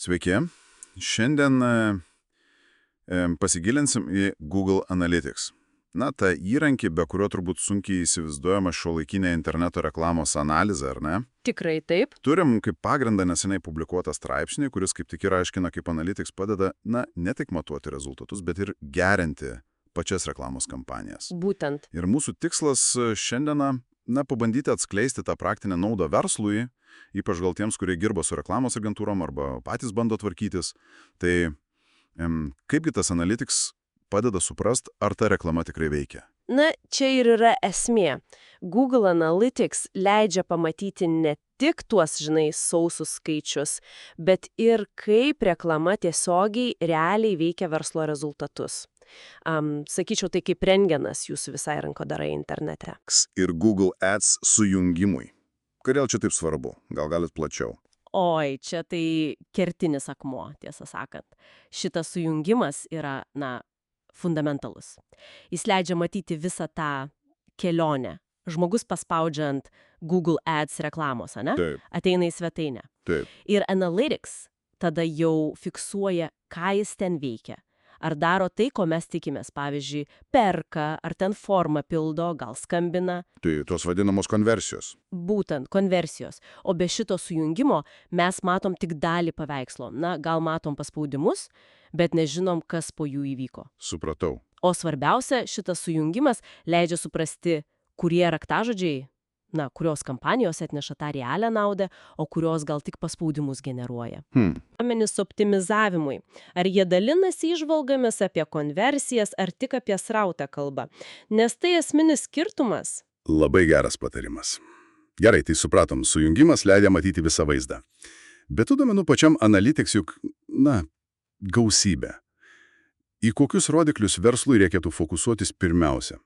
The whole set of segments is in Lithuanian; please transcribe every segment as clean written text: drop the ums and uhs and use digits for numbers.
Sveiki. Šiandien pasigilinsim į Google Analytics. Na, tą įrankį, be kurio turbūt sunkiai įsivaizduojama šiuolaikinė interneto reklamos analizė, ar ne? Tikrai taip. Turim kaip pagrindą neseniai publikuotą straipsnį, kuris kaip tik ir aiškina, kaip Analytics padeda, ne tik matuoti rezultatus, bet ir gerinti pačias reklamos kampanijas. Būtent. Ir mūsų tikslas šiandieną, pabandyti atskleisti tą praktinę naudą verslui, ypač gal tiems, kurie dirba su reklamos agentūrom arba patys bando tvarkytis. Tai kaipgi tas Analytics padeda suprast, ar ta reklama tikrai veikia? Na, čia ir yra esmė. Google Analytics leidžia pamatyti ne tik tuos, sausus skaičius, bet ir kaip reklama tiesiogiai realiai veikia verslo rezultatus. Sakyčiau, tai kaip rentgenas jūsų visai rinkodarai internete. Ir Google Ads sujungimui. Kodėl čia taip svarbu? Gal galit plačiau? Oi, čia tai kertinis akmuo, tiesą sakant. Šitas sujungimas yra, fundamentalus. Jis leidžia matyti visą tą kelionę. Žmogus paspaudžiant Google Ads reklamos, ane? Taip. Ateina į svetainę. Taip. Ir Analytics tada jau fiksuoja, ką jis ten veikia. Ar daro tai, ko mes tikimės, pavyzdžiui, perka, ar ten formą pildo, gal skambina. Tai tos vadinamos konversijos. Būtent, konversijos. O be šito sujungimo mes matom tik dalį paveikslo. Gal matom paspaudimus, bet nežinom, kas po jų įvyko. Supratau. O svarbiausia, šitas sujungimas leidžia suprasti, kurie raktažodžiai, kurios kampanijos atneša tą realią naudą, o kurios gal tik paspaudimus generuoja. Duomenys optimizavimui. Ar jie dalinasi įžvalgomis apie konversijas, ar tik apie srautą kalbą? Nes tai esminis skirtumas. Labai geras patarimas. Gerai, tai supratom, sujungimas leidžia matyti visą vaizdą. Bet tų duomenų pačiam Analytics juk, gausybė. Į kokius rodiklius verslui reikėtų fokusuotis pirmiausia?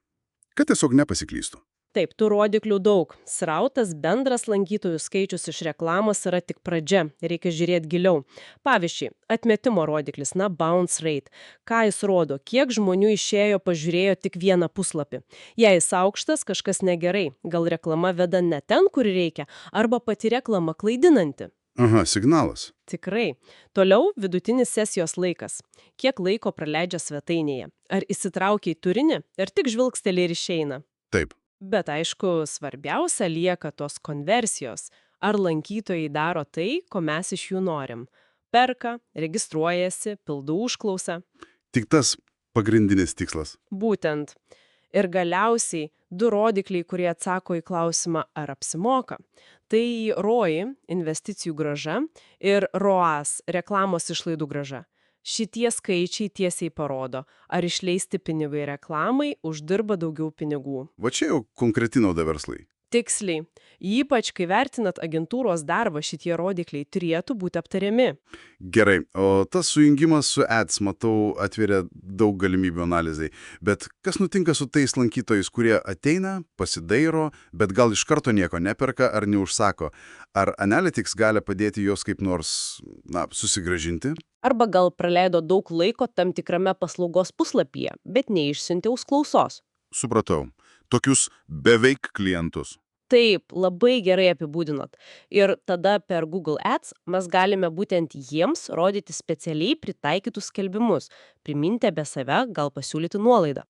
Kad tiesiog nepasiklystų. Taip, tų rodiklių daug. Srautas, bendras lankytojų skaičius iš reklamos yra tik pradžia. Reikia žiūrėti giliau. Pavyzdžiui, atmetimo rodiklis, bounce rate. Ką jis rodo? Kiek žmonių išėjo, pažiūrėjo tik vieną puslapį? Jei jis aukštas, kažkas negerai. Gal reklama veda ne ten, kur reikia, arba pati reklama klaidinanti. Aha, signalas. Tikrai. Toliau vidutinis sesijos laikas. Kiek laiko praleidžia svetainėje? Ar įsitraukia į turinį, ar tik žvilgsteli ir išeina? Taip. Bet aišku, svarbiausia lieka tos konversijos. Ar lankytojai daro tai, ko mes iš jų norim? Perka, registruojasi, pildo užklausą. Tik tas pagrindinis tikslas. Būtent. Ir galiausiai du rodikliai, kurie atsako į klausimą, ar apsimoka. Tai ROI, investicijų grąža, ir ROAS, reklamos išlaidų grąža. Šitie skaičiai tiesiai parodo, ar išleisti pinigai reklamai uždirba daugiau pinigų. Va čia jau konkreti nauda verslai. Tiksliai. Ypač, kai vertinat agentūros darbą, šitie rodikliai turėtų būti aptariami. Gerai, o tas sujungimas su Ads, matau, atveria daug galimybių analizai. Bet kas nutinka su tais lankytojais, kurie ateina, pasidairo, bet gal iš karto nieko neperka ar neužsako? Ar Analytics gali padėti juos kaip nors, susigrąžinti? Arba gal praleido daug laiko tam tikrame paslaugos puslapyje, bet neišsiuntė užklausos. Supratau. Tokius beveik klientus. Taip, labai gerai apibūdinot. Ir tada per Google Ads mes galime būtent jiems rodyti specialiai pritaikytus skelbimus, priminti apie save, gal pasiūlyti nuolaidą.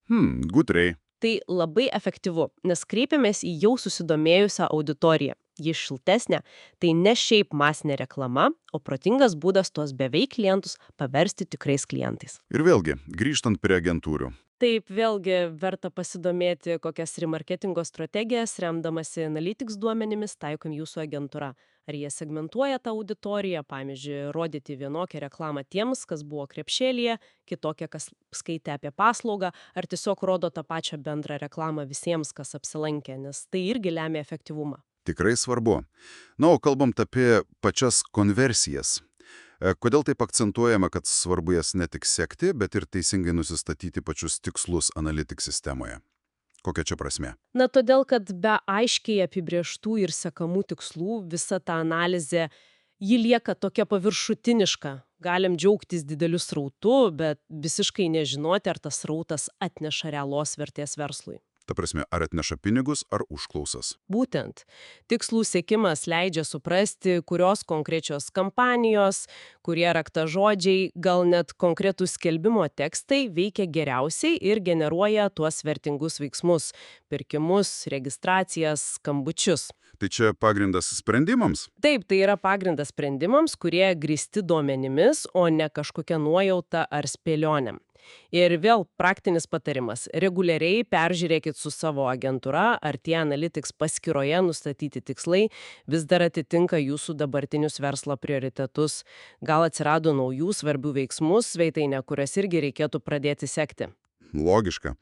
Gudriai. Tai labai efektyvu, nes kreipiamės į jau susidomėjusią auditoriją. Ji šiltesnė, tai ne šiaip masinė reklama, o protingas būdas tuos beveik klientus paversti tikrais klientais. Ir vėlgi, grįžtant prie agentūrių. Taip, vėlgi verta pasidomėti, kokias remarketingo strategijas, remdamasi Analytics duomenimis, taikom jūsų agentūra. Ar jie segmentuoja tą auditoriją, pavyzdžiui, rodyti vienokią reklamą tiems, kas buvo krepšėlyje, kitokią, kas skaitė apie paslaugą, ar tiesiog rodo tą pačią bendrą reklamą visiems, kas apsilankė, nes tai irgi lemia efektyvumą. Tikrai svarbu. O kalbant apie pačias konversijas. Kodėl taip akcentuojama, kad svarbu jas ne tik sekti, bet ir teisingai nusistatyti pačius tikslus Analytics sistemoje? Kokia čia prasmė? Todėl, kad be aiškiai apibrieštų ir sekamų tikslų visa ta analizė, ji lieka tokia paviršutiniška. Galim džiaugtis dideliu srautu, bet visiškai nežinoti, ar tas srautas atneša realos vertės verslui. Ta prasme, ar atneša pinigus, ar užklausas. Būtent. Tikslų sėkimas leidžia suprasti, kurios konkrečios kampanijos, kurie raktažodžiai, gal net konkretų skelbimo tekstai veikia geriausiai ir generuoja tuos vertingus veiksmus - pirkimus, registracijas, skambučius. Tai čia pagrindas sprendimams? Taip, tai yra pagrindas sprendimams, kurie grįsti duomenimis, o ne kažkokia nuojauta ar spėlionėm. Ir vėl praktinis patarimas. Reguliariai peržiūrėkit su savo agentūra, ar tie Analytics paskyroje nustatyti tikslai vis dar atitinka jūsų dabartinius verslo prioritetus. Gal atsirado naujų svarbių veiksmų svetainė, kurias irgi reikėtų pradėti sekti. Logiška.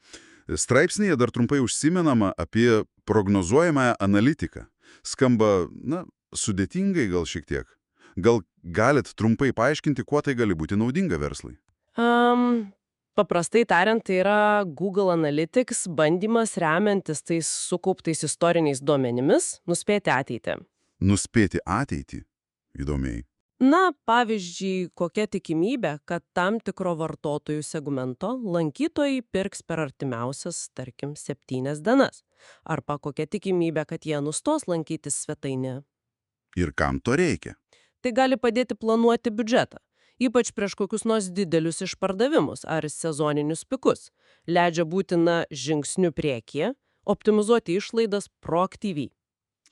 Straipsnėje dar trumpai užsimenama apie prognozuojamąją analitiką. Skamba, sudėtingai gal šiek tiek. Gal galit trumpai paaiškinti, kuo tai gali būti naudinga verslui? Paprastai tariant, tai yra Google Analytics bandymas remiantis tais sukauptais istoriniais duomenimis nuspėti ateitį. Nuspėti ateitį? Įdomiai. Pavyzdžiui, kokia tikimybė, kad tam tikro vartotojų segmento lankytojai pirks per artimiausias, tarkim, 7 dienas. Arba kokia tikimybė, kad jie nustos lankytis svetainėje. Ir kam to reikia? Tai gali padėti planuoti biudžetą. Ypač prieš kokius nors didelius išpardavimus ar sezoninius pikus. Leidžia būti žingsniu priekyje, optimizuoti išlaidas proaktyviai.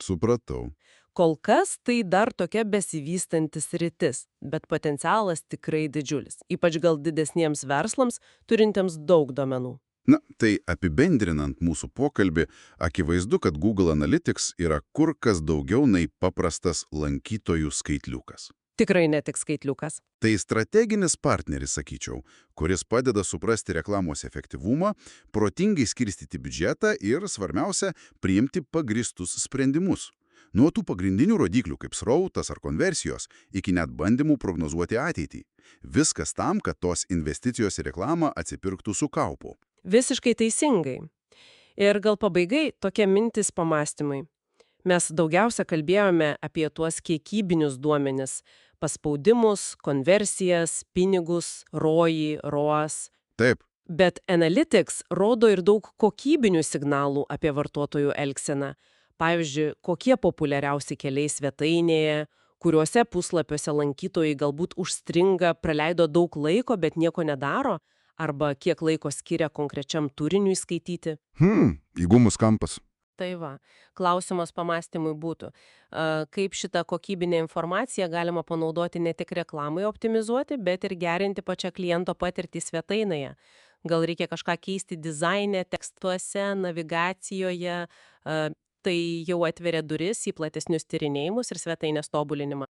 Supratau. Kol kas tai dar tokia besivystantis sritis, bet potencialas tikrai didžiulis, ypač gal didesniems verslams, turintiems daug duomenų. Tai apibendrinant mūsų pokalbį, akivaizdu, kad Google Analytics yra kur kas daugiau nei paprastas lankytojų skaitliukas. Tikrai ne tik skaitliukas. Tai strateginis partneris, sakyčiau, kuris padeda suprasti reklamos efektyvumą, protingai skirstyti biudžetą ir, svarbiausia, priimti pagristus sprendimus. Nuo tų pagrindinių rodiklių kaip srautas ar konversijos iki net bandymų prognozuoti ateitį. Viskas tam, kad tos investicijos į reklamą atsipirktų su kaupu. Visiškai teisingai. Ir gal pabaigai tokie mintis pamastymai. Mes daugiausia kalbėjome apie tuos kiekybinius duomenis - paspaudimus, konversijas, pinigus, ROI, ROAS. Taip. Bet Analytics rodo ir daug kokybinių signalų apie vartotojų elgseną. Pavyzdžiui, kokie populiariausi keliai svetainėje, kuriuose puslapiuose lankytojai galbūt užstringa, praleido daug laiko, bet nieko nedaro, arba kiek laiko skiria konkrečiam turiniui skaityti. Įgumus kampas. Tai va, klausimas pamastymui būtų, kaip šitą kokybinę informaciją galima panaudoti ne tik reklamai optimizuoti, bet ir gerinti pačią kliento patirtį svetainėje. Gal reikia kažką keisti dizaine, tekstuose, navigacijoje, tai jau atveria duris į platesnius tyrinėjimus ir svetainės tobulinimą.